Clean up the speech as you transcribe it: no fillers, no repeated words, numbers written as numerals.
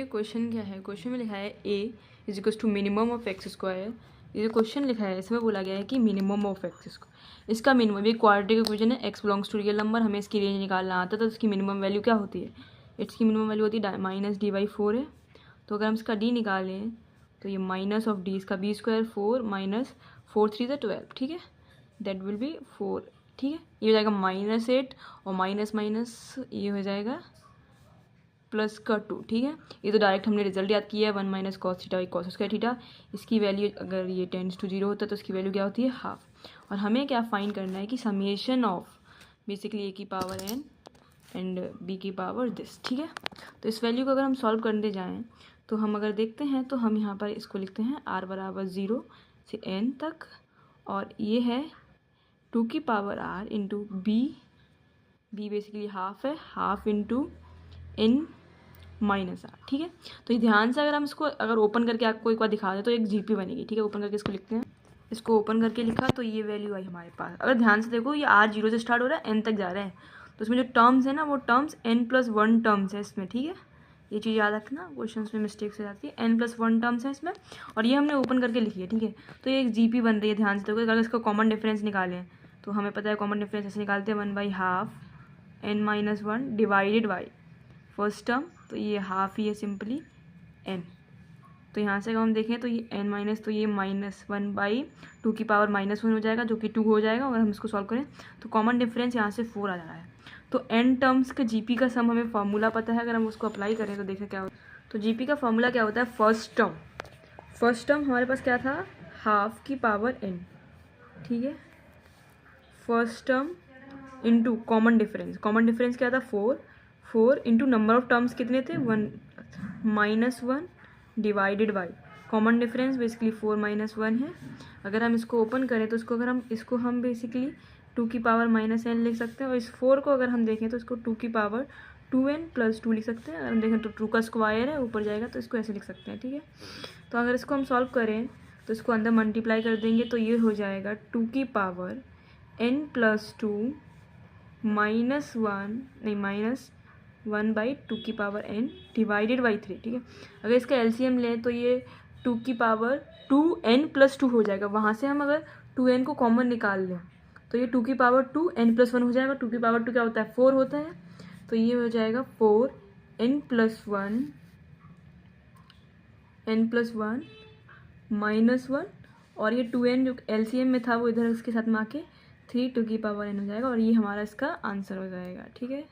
Question क्या है, question में लिखा है a is equal to minimum of X square. ये जो क्वेश्चन लिखा है इसमें बोला गया है कि मिनिमम ऑफ एक्स स्क्वायर, इसका मिनिमम, ये क्वाड्रेटिक इक्वेशन है, x belongs to real number, हमें इसकी रेंज निकालना आता है तो इसकी मिनिमम वैल्यू क्या होती है, इसकी मिनिमम वैल्यू होती है माइनस d/4 है। तो अगर हम इसका d निकालें तो ये माइनस ऑफ d, इसका b स्क्वायर 4 माइनस 4 3 से 12, ठीक है, दैट विल बी 4, ठीक है। ये हो जाएगा -8 और माइनस माइनस ये हो जाएगा प्लस का 2, ठीक है। ये तो डायरेक्ट हमने रिजल्ट याद किया है, 1 minus cos theta by cos square theta. इसकी वैल्यू अगर ये टेंड्स टू 0 होता है तो इसकी वैल्यू क्या होती है, हाफ। और हमें क्या फाइंड करना है कि समेशन ऑफ बेसिकली a की पावर n एंड b की पावर दिस, ठीक है। तो इस वैल्यू को अगर हम सॉल्व करने जाएँ तो हम अगर देखते हैं तो हम यहाँ पर इसको लिखते हैं r बराबर 0 से n तक, और ये है 2 की power r into b basically half है, half into n minus R, ठीक है। तो ये ध्यान से अगर हम इसको अगर ओपन करके आपको एक बार दिखा दें तो एक जीपी बनेगी, ठीक है। ओपन करके इसको लिखते हैं, इसको ओपन करके लिखा तो ये वैल्यू आई हमारे पास। अगर ध्यान से देखो ये r 0 से स्टार्ट हो रहा है n तक जा रहा है, तो इसमें जो टर्म्स है ना वो टर्म्स n+1 टर्म्स है इसमें, ठीक है। ये चीज़ याद रखना, क्वेश्चन में मिस्टेक्स हो जाती है, n+1 टर्म्स है इसमें, और ये हमने ओपन करके लिखी है, ठीक है। तो ये एक जीपी बन रही है, ध्यान से देखो। अगर इसका कॉमन डिफरेंस निकालें तो हमें पता है कॉमन डिफरेंस ऐसे निकालते हैं 1/2 n-1 divided by first term, तो ये हाफ ही है सिंपली n। तो यहाँ से अगर हम देखें तो ये n माइनस, तो ये -1/2 की पावर -1 हो जाएगा जो कि 2 हो जाएगा। अगर हम इसको सॉल्व करें तो कॉमन डिफरेंस यहाँ से 4 आ जा रहा है। तो n टर्म्स के जीपी का सम हमें फार्मूला पता है, अगर हम उसको अप्लाई करें तो देखें क्या होता है। तो जीपी का फार्मूला क्या होता है, फर्स्ट टर्म हमारे पास क्या था, हाफ की पावर n, ठीक है। First term into common difference क्या था 4 इंटू नंबर ऑफ टर्म्स कितने थे 1 -1 divided by common difference basically 4 - 1 है। अगर हम इसको ओपन करें तो इसको हम बेसिकली 2 की पावर -n लिख सकते हैं, और इस 4 को अगर हम देखें तो इसको 2 की पावर 2n + 2 लिख सकते हैं। अगर हम देखें तो 2 का स्क्वायर है, ऊपर जाएगा तो इसको ऐसे लिख सकते हैं, ठीक है। तो अगर इसको हम सॉल्व करें तो इसको अंदर मल्टीप्लाई कर देंगे तो ये हो जाएगा 2 की पावर n + 2 -1/2 की पावर n डिवाइडेड बाई 3, ठीक है। अगर इसका एलसीएम लें तो ये 2 की पावर 2n + 2 हो जाएगा। वहाँ से हम अगर 2n को कॉमन निकाल लें तो ये 2 की पावर 2n + 1 हो जाएगा। 2 की पावर 2 क्या होता है, 4 होता है, तो ये हो जाएगा 4n + 1 -1, और ये 2n जो एलसीएम में था वो इधर उसके साथ में आके 3 2 की पावर n हो जाएगा, और ये हमारा इसका आंसर हो जाएगा, ठीक है।